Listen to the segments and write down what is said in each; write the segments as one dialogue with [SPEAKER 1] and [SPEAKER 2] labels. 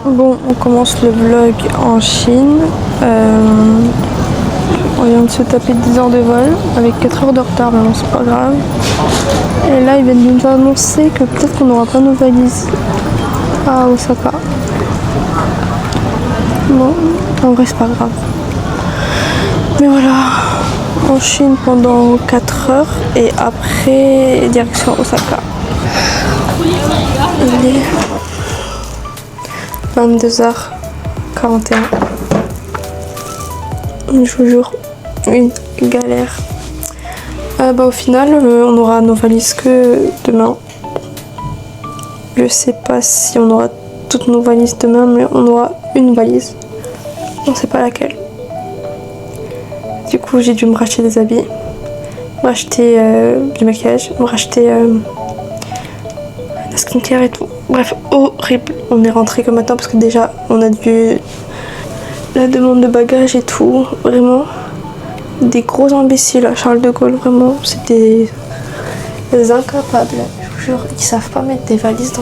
[SPEAKER 1] Bon, on commence le vlog en Chine. On vient de se taper 10 heures de vol avec 4 heures de retard, mais bon, c'est pas grave. Et là, ils viennent de nous annoncer que peut-être qu'on n'aura pas nos valises à Osaka. Bon, en vrai, c'est pas grave. Mais voilà, en Chine pendant 4 heures et après, direction Osaka. Il est 22h41. Je vous jure, une galère. Au final, on aura nos valises que demain. Je sais pas si on aura toutes nos valises demain, mais on aura une valise. On sait pas laquelle. Du coup, j'ai dû me racheter des habits, me racheter du maquillage, me racheter la skincare et tout. Bref, horrible. On est rentré que maintenant parce que déjà, on a dû la demande de bagages et tout. Vraiment, des gros imbéciles à Charles de Gaulle. Vraiment, c'était des incapables. Je vous jure, ils savent pas mettre des valises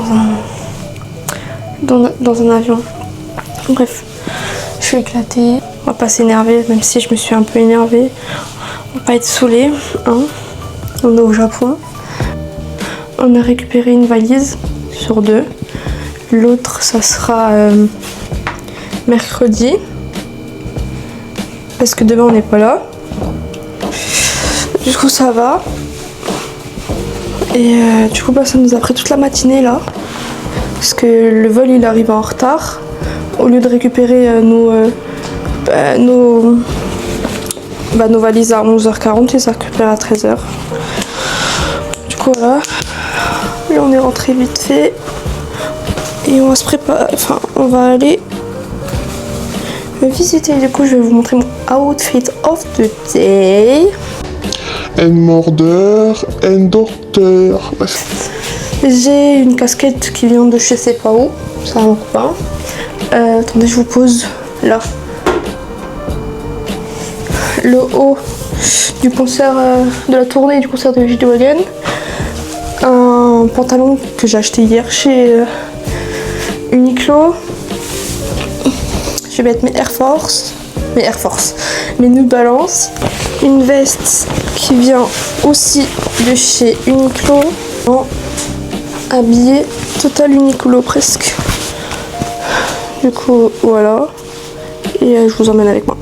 [SPEAKER 1] dans un avion. Bref, je suis éclatée. On va pas s'énerver, même si je me suis un peu énervée. On va pas être saoulés, hein. On est au Japon. On a récupéré une valise sur 2. L'autre, ça sera mercredi. Parce que demain, on n'est pas là. Du coup, ça va. Et du coup, ça nous a pris toute la matinée là. Parce que le vol, il arrive en retard. Au lieu de récupérer nos valises à 11h40, ils ont récupéré à 13h. Du coup, voilà. Là, on est rentré vite fait. Et on va se préparer. Enfin, on va aller me visiter. Du coup, je vais vous montrer mon outfit of the day.
[SPEAKER 2] Un mordeur, un docteur.
[SPEAKER 1] J'ai une casquette qui vient de je sais pas où. Ça manque pas. Attendez, je vous pose là. Le haut du concert, de la tournée du concert de G-Wagon. Un pantalon que j'ai acheté hier chez Uniqlo. Je vais mettre mes Air Force, mes New Balance. Une veste qui vient aussi de chez Uniqlo. Habillé total Uniqlo presque. Du coup, voilà. Et je vous emmène avec moi.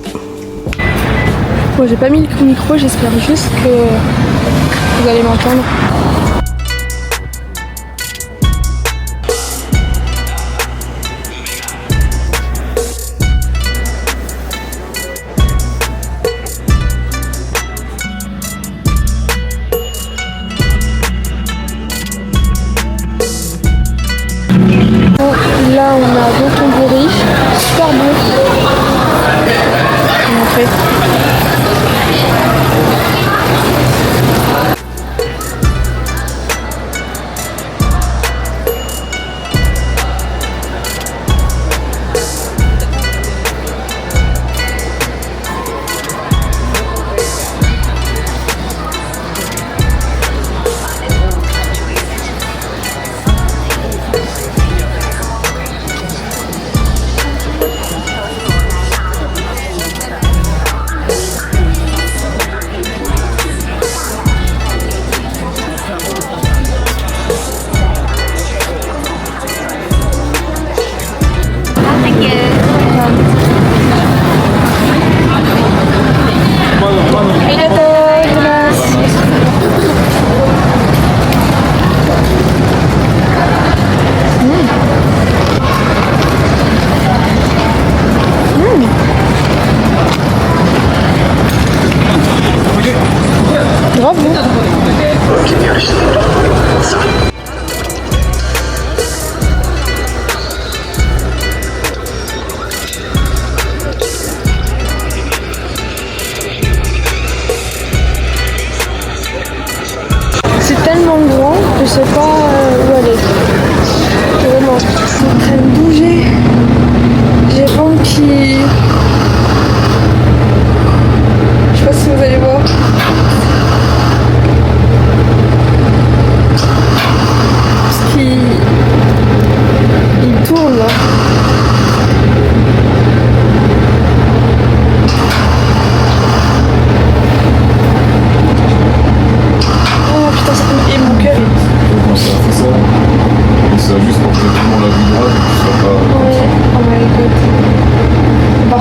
[SPEAKER 1] Bon, j'ai pas mis le micro, j'espère juste que vous allez m'entendre. Là, on a deux tonbouri, super bon. Je vais vous montrer.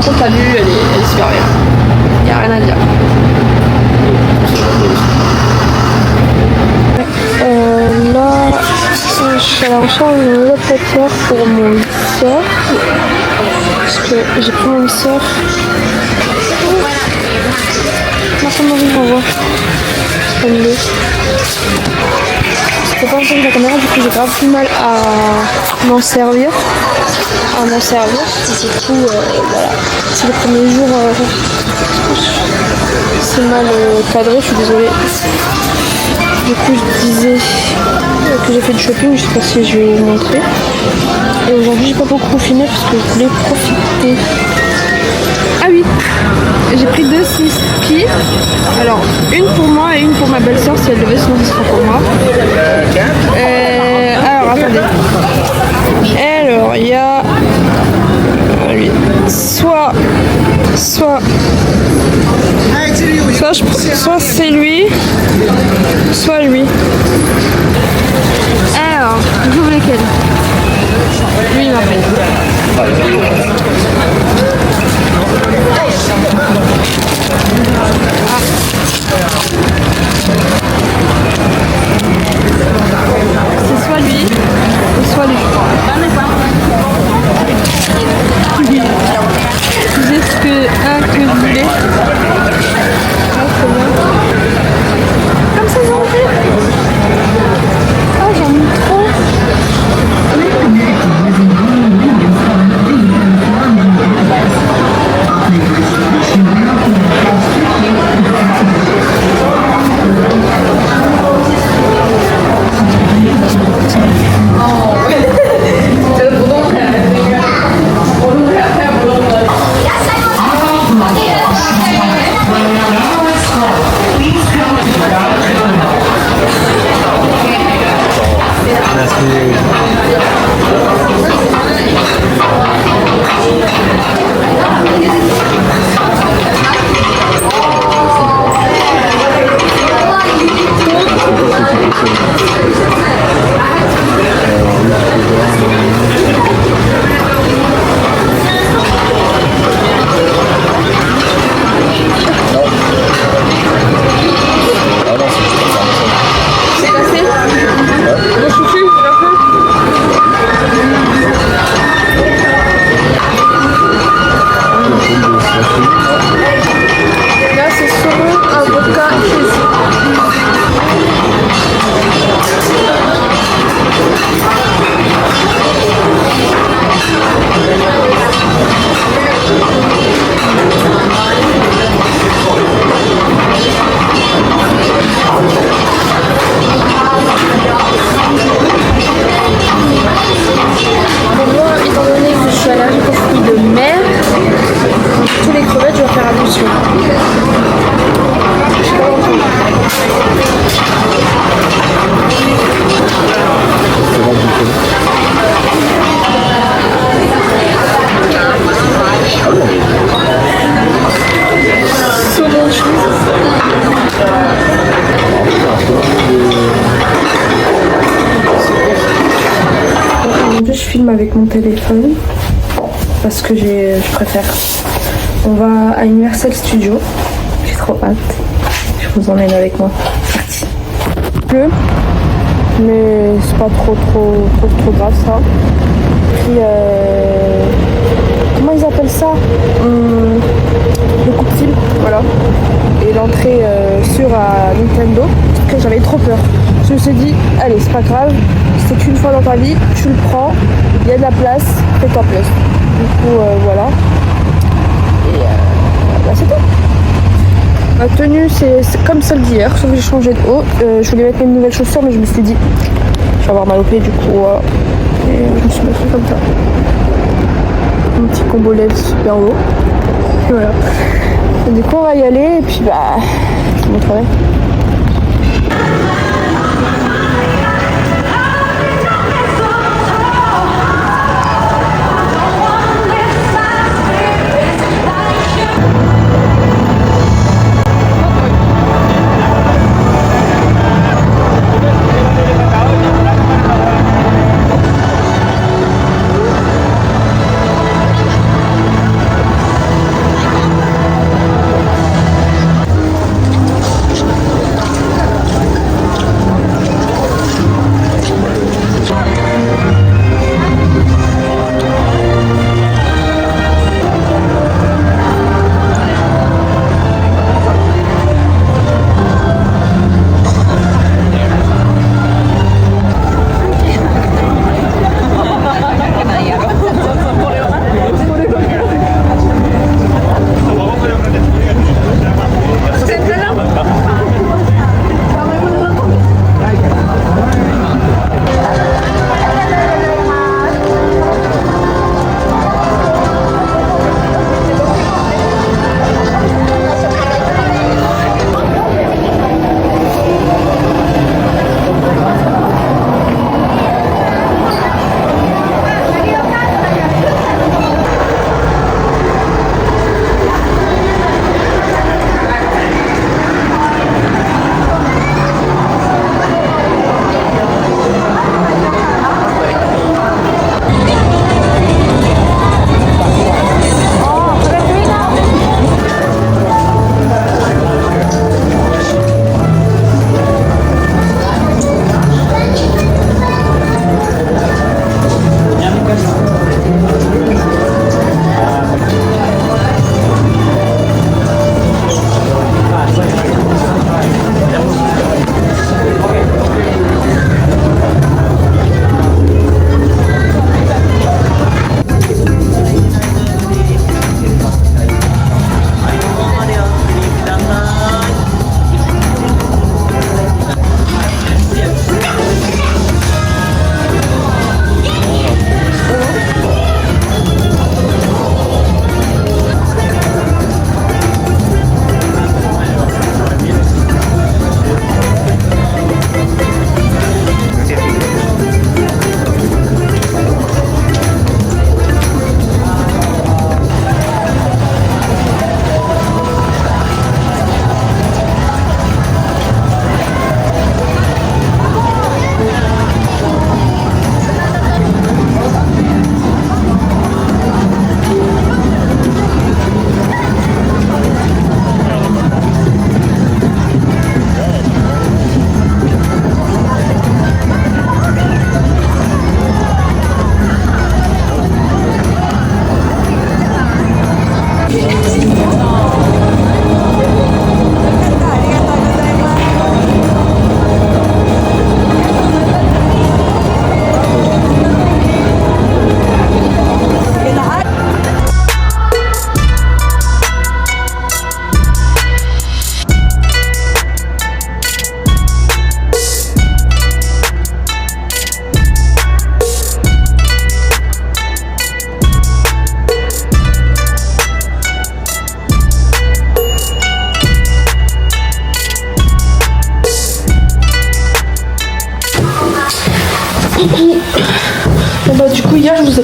[SPEAKER 1] Par contre, la vue, elle est super bien. Y a rien à dire. Là, je suis à la recherche d'un locataire pour mon lisseur. Parce que j'ai pris mon lisseur. Comment je m'envoie. C'était pas entendu la caméra, du coup j'ai grave du mal à m'en servir. Et du coup, voilà. C'est le premier jour. C'est mal cadré, je suis désolée. Du coup, je disais que j'ai fait du shopping, je sais pas si je vais vous montrer. Et aujourd'hui, j'ai pas beaucoup filmé parce que je voulais profiter. Ah oui, j'ai pris 2 skis. Alors, une pour moi et une pour ma belle-sœur si elle devait, sinon ce sera pour moi. Alors, attendez. Alors, il y a soit c'est lui, soit lui. Alors, j'ouvre lesquels. Lui, il m'appelle. C'est soit lui, ou soit lui. J'ai ce que je voulais. Comme ça, j'en ai. Oh, j'en ai trop. Aujourd'hui, je filme avec mon téléphone parce que je préfère. On va à Universal Studios. J'ai trop hâte. Je vous emmène avec moi. Parti. Il pleut, mais c'est pas trop grave ça. Puis comment ils appellent ça, le coup de fil, voilà. Et l'entrée sur à Nintendo. Que j'avais trop peur. Je me suis dit, allez, c'est pas grave, c'est qu'une fois dans ta vie, tu le prends, il y a de la place, fais-toi place. Du coup, voilà. Et bah, c'est tout. Ma tenue, c'est comme celle d'hier, sauf que j'ai changé de haut. Je voulais mettre mes nouvelles chaussures, mais je me suis dit, je vais avoir mal au pied, du coup, et je me suis mis comme ça. Un petit combo LED super haut. Et voilà. Et du coup, on va y aller, et puis, bah, je vous montrerai.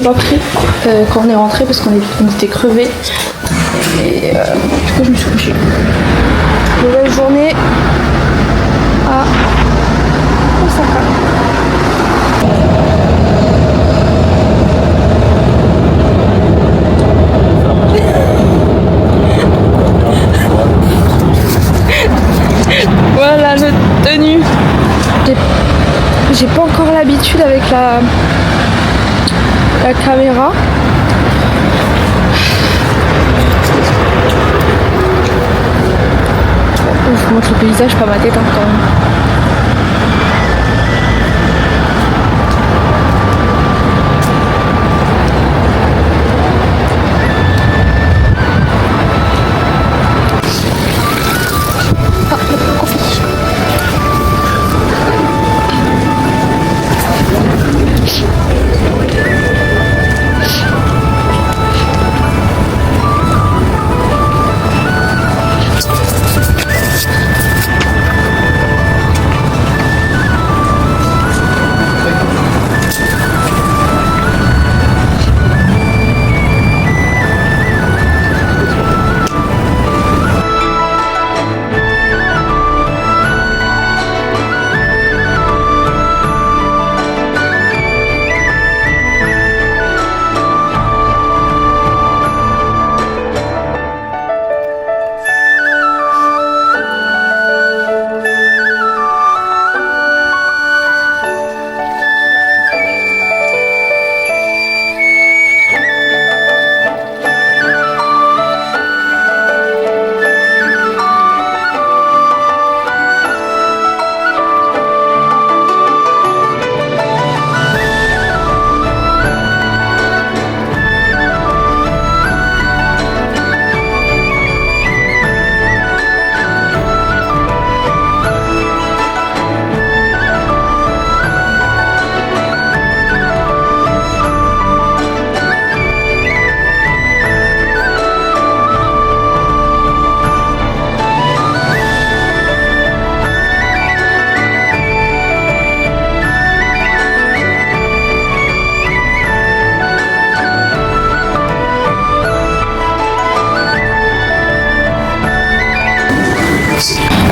[SPEAKER 1] s'est pas pris quand on est rentré parce qu'on était crevés. Et du coup je me suis couchée. Nouvelle journée à Osaka. Voilà notre tenue. J'ai pas encore l'habitude avec la caméra. Je vous montre le paysage, pas ma tête hein, quand même.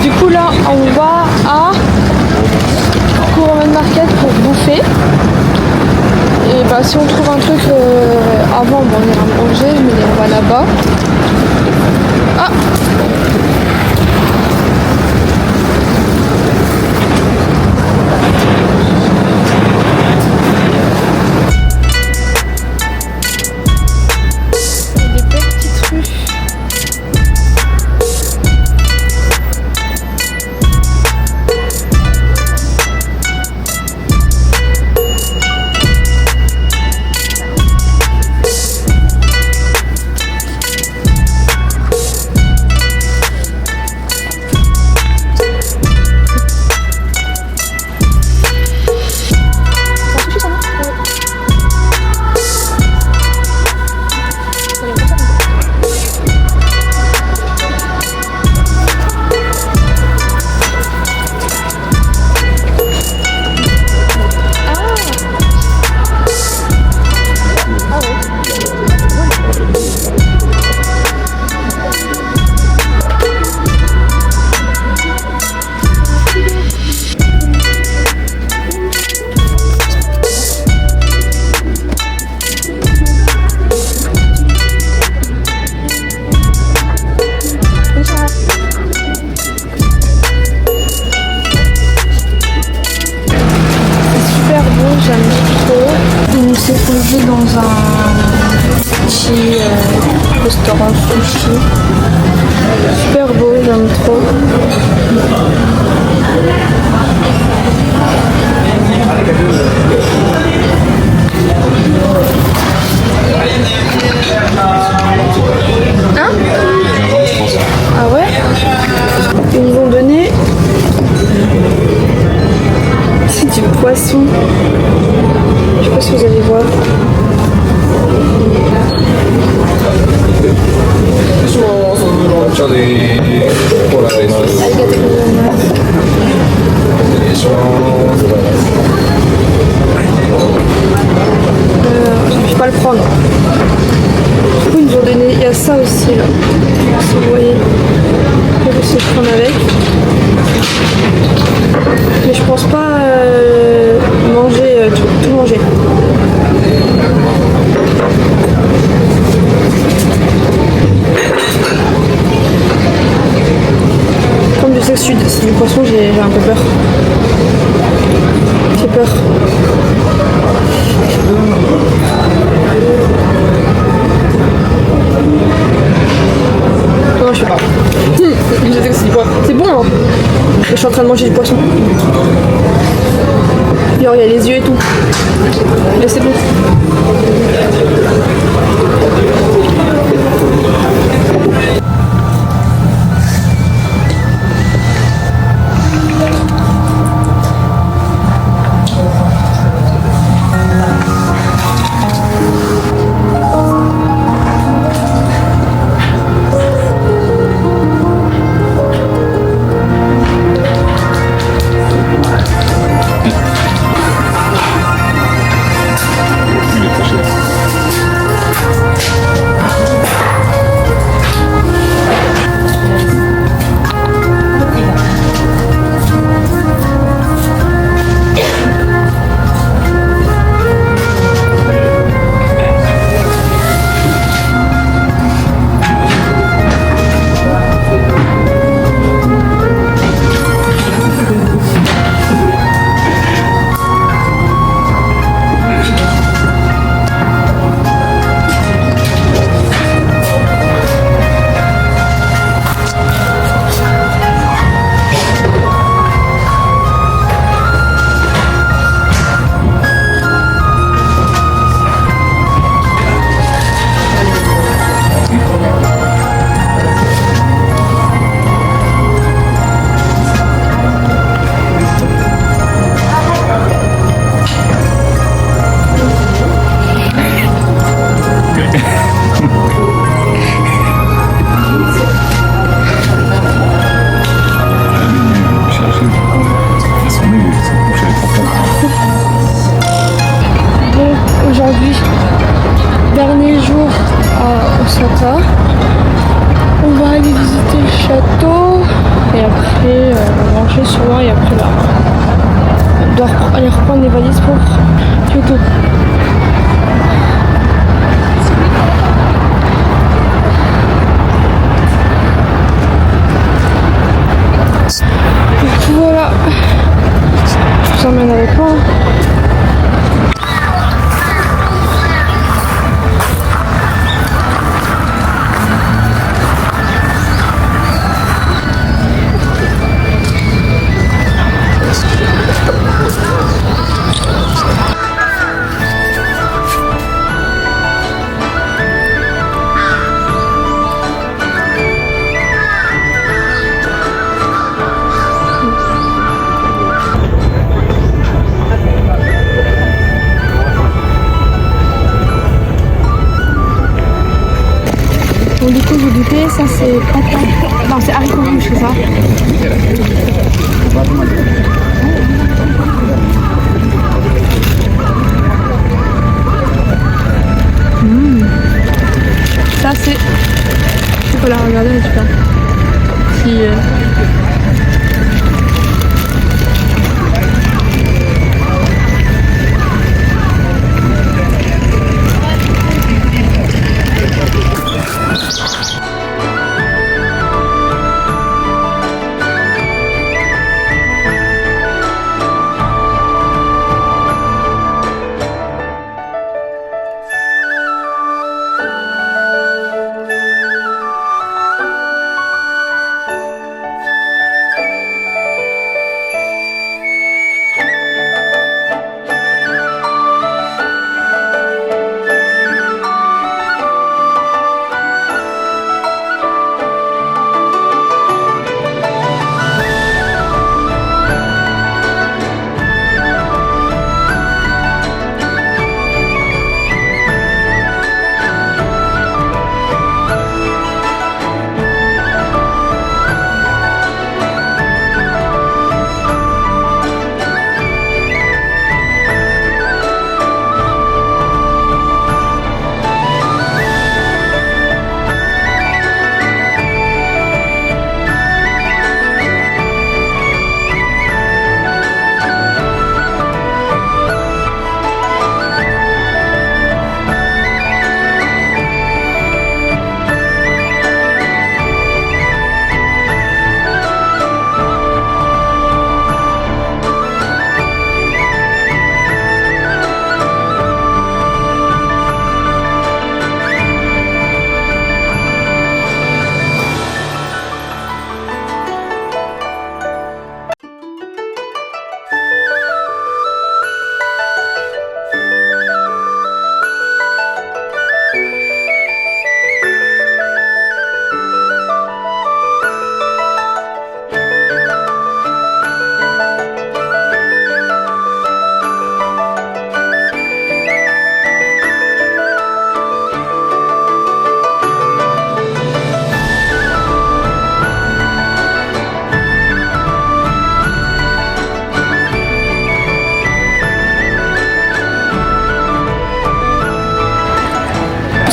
[SPEAKER 1] Du coup là on va à Kuromen Market pour bouffer. Et bah si on trouve un truc avant, bon, on ira manger, mais on va là-bas. Ah, logé dans un petit restaurant sushi. Super beau, j'aime trop. Hein? Ah ouais? Ils nous ont donné c'est du poisson. Je sais pas si vous allez voir. prendre. Du coup, ils nous ont donné. Il y a ça aussi là. Si vous voyez. Je vais essayer de prendre avec. Mais je pense pas manger tout manger. Comme je sais que c'est du poisson, j'ai un peu peur. J'ai peur. Non, je sais pas. Je sais que c'est du poisson. C'est bon, hein. Je suis en train de manger du poisson. Genre, il y a les yeux et tout. Mais c'est bon. Aujourd'hui, dernier jour à Osaka. On va aller visiter le château et après manger sûrement et après là on doit aller reprendre les valises pour Kyoto. Donc voilà, je vous emmène avec moi. Bon, du coup, j'ai goûté, ça c'est patate. Non, c'est haricots rouges, c'est ça. Ça c'est. Je peux la regarder un petit peu. Si.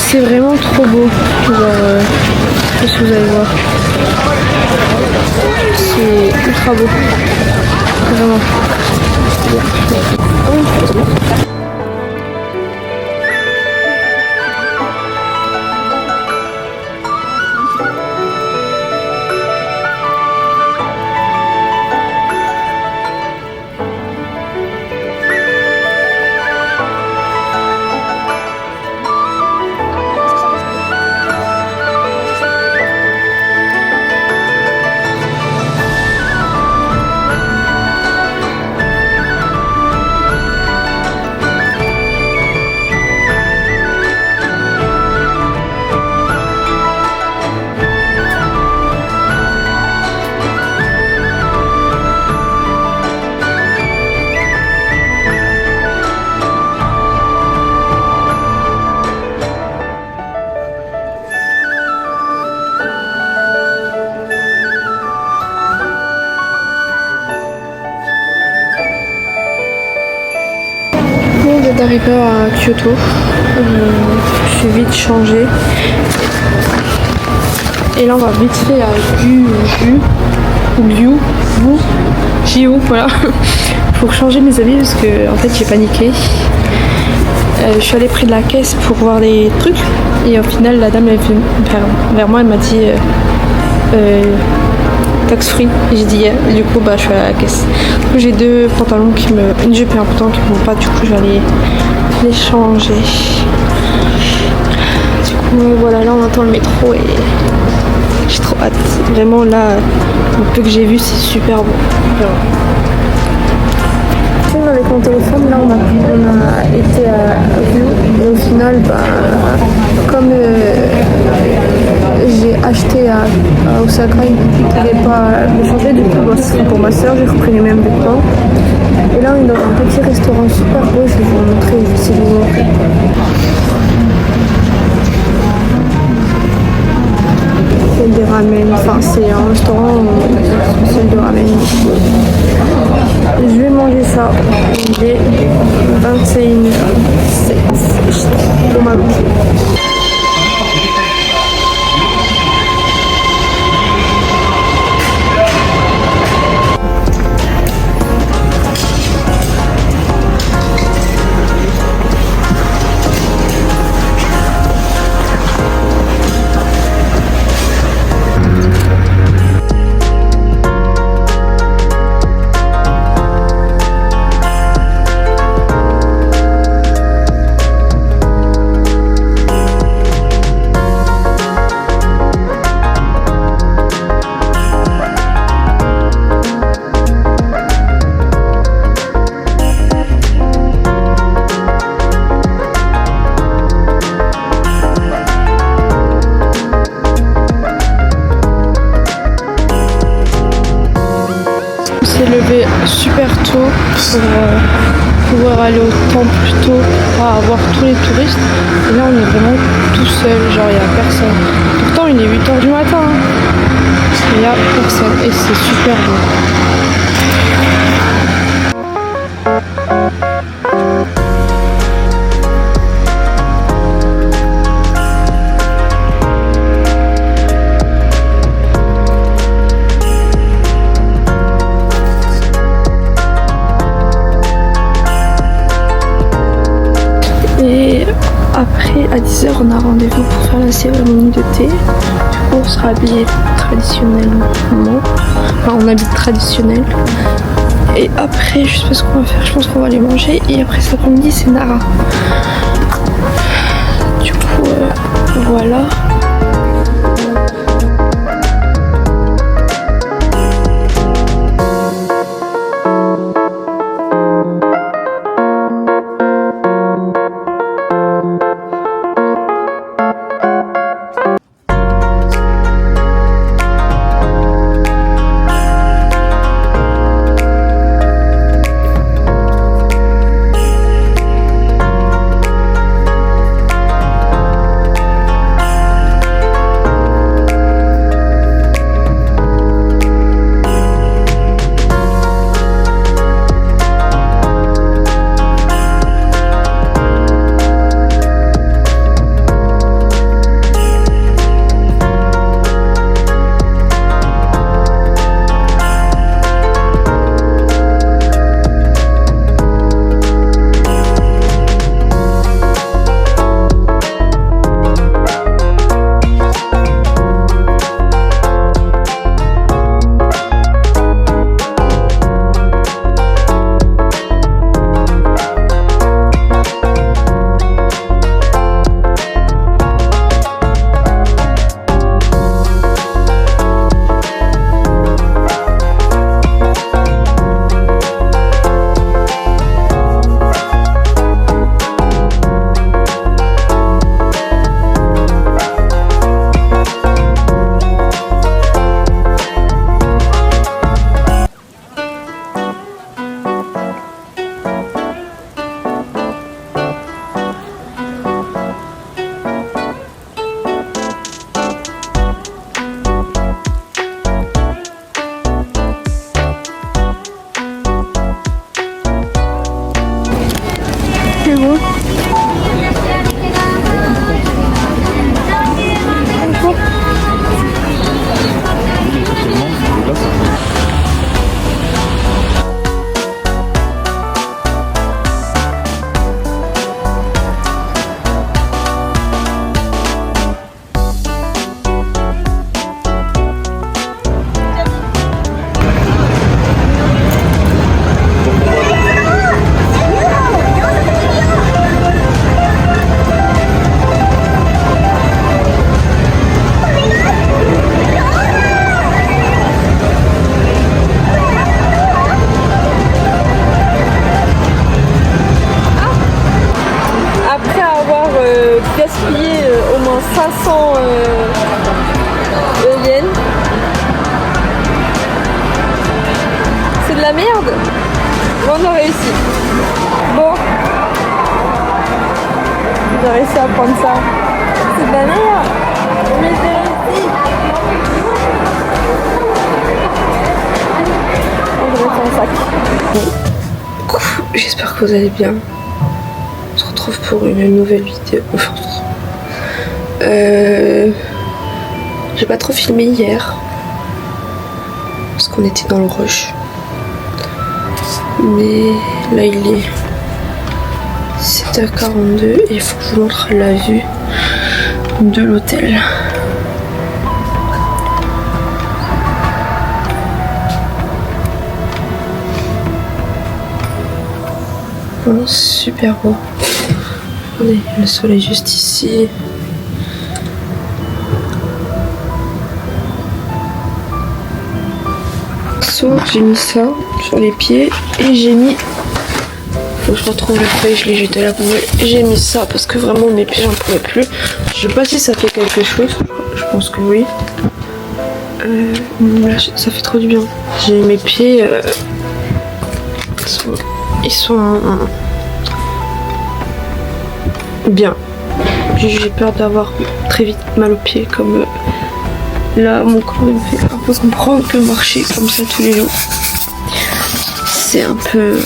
[SPEAKER 1] C'est vraiment trop beau. Genre, je sais pas si vous allez voir. C'est ultra beau. Vraiment. D'arriver à Kyoto, je suis vite changée et là on va vite fait à Jiu, voilà, pour changer mes habits parce que en fait j'ai paniqué. Je suis allée près de la caisse pour voir les trucs et au final la dame elle est venue vers moi, elle m'a dit tax free, et j'ai dit yeah. Et du coup bah je suis à la caisse. Du coup j'ai deux pantalons une jupe et un pantalon qui me vont pas, du coup je vais aller les changer. Du coup voilà, là on attend le métro et j'ai trop hâte. Vraiment là, le peu que j'ai vu c'est super beau. Vraiment. Avec mon téléphone, là on a été à Vue et au final comme j'ai acheté à Osaka, ils ne pouvaient pas le changer, du coup ce sera pour ma soeur, j'ai repris les mêmes vêtements. Et là on est dans un petit restaurant super beau, je vais vous montrer, je vais essayer de vous montrer. C'est des ramen, enfin c'est un restaurant spécial de ramen. Je vais manger ça. Il est 21h07. On m'a bouffé. Levé super tôt pour pouvoir aller au temple tôt pour avoir tous les touristes. Et là on est vraiment tout seul, genre il n'y a personne. Pourtant il est 8h du matin, il n'y a personne et c'est super beau. Et après, à 10h, on a rendez-vous pour faire la cérémonie de thé. Du coup, on sera habillé traditionnellement. Enfin, on habille traditionnel. Et après, je sais pas ce qu'on va faire. Je pense qu'on va aller manger. Et après cet après-midi, c'est Nara. Du coup, voilà. gaspillé au moins 500 yens. C'est de la merde. On a réussi. Bon. J'ai réussi à prendre ça. C'est de la merde. Mais j'ai réussi. On va mettre un sac. Coucou, j'espère que vous allez bien. On se retrouve pour une nouvelle vidéo. J'ai pas trop filmé hier. Parce qu'on était dans le rush. Mais là il est 7h42 et il faut que je vous montre la vue de l'hôtel. Oh, super beau. Regardez, le soleil juste ici. J'ai mis ça sur les pieds et j'ai mis, faut que je retrouve le feuille, je l'ai jeté à la poubelle. J'ai mis ça parce que vraiment mes pieds j'en pouvais plus. Je sais pas si ça fait quelque chose, je pense que oui. Là, ça fait trop du bien. J'ai mes pieds, ils sont bien. J'ai peur d'avoir très vite mal aux pieds comme là mon corps me fait un peu comprendre que marcher comme ça tous les jours c'est un peu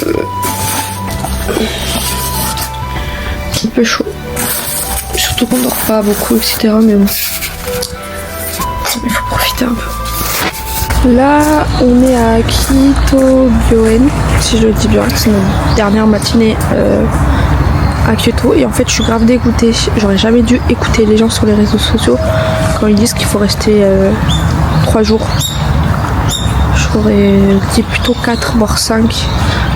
[SPEAKER 1] chaud, surtout qu'on dort pas beaucoup etc, mais bon il faut profiter un peu. Là on est à Kitogyoen si je le dis bien, c'est notre dernière matinée à Kyoto et en fait je suis grave dégoûtée. J'aurais jamais dû écouter les gens sur les réseaux sociaux quand ils disent qu'il faut rester 3 jours. J'aurais dit plutôt 4 voire 5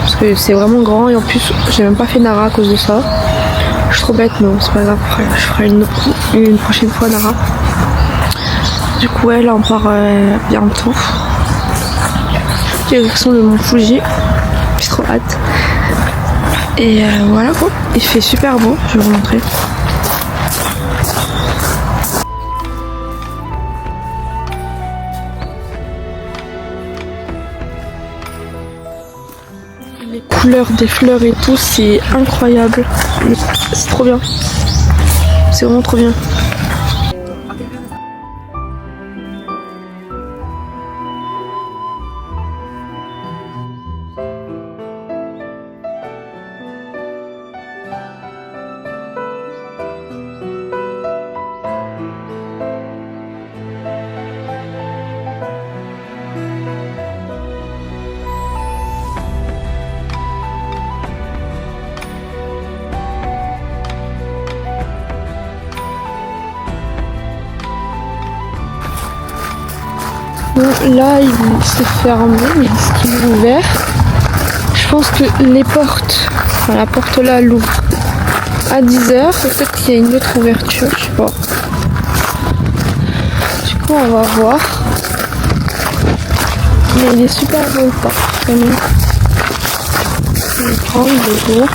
[SPEAKER 1] parce que c'est vraiment grand et en plus j'ai même pas fait Nara à cause de ça. Je suis trop bête, mais bon, c'est pas grave, je ferai une prochaine fois Nara. Du coup ouais, là on part bientôt. Direction de Mont Fuji. J'ai trop hâte. Et voilà quoi, il fait super beau, je vais vous montrer. Les couleurs des fleurs et tout, c'est incroyable. C'est trop bien. C'est vraiment trop bien. Bon, là il s'est fermé, mais est-ce qu'il est ouvert? Je pense que les portes, enfin la porte là elle ouvre à 10h, peut-être qu'il y a une autre ouverture, je sais pas. Du coup on va voir. Mais il est super beau le parc quand même. Il est grand, il est beau.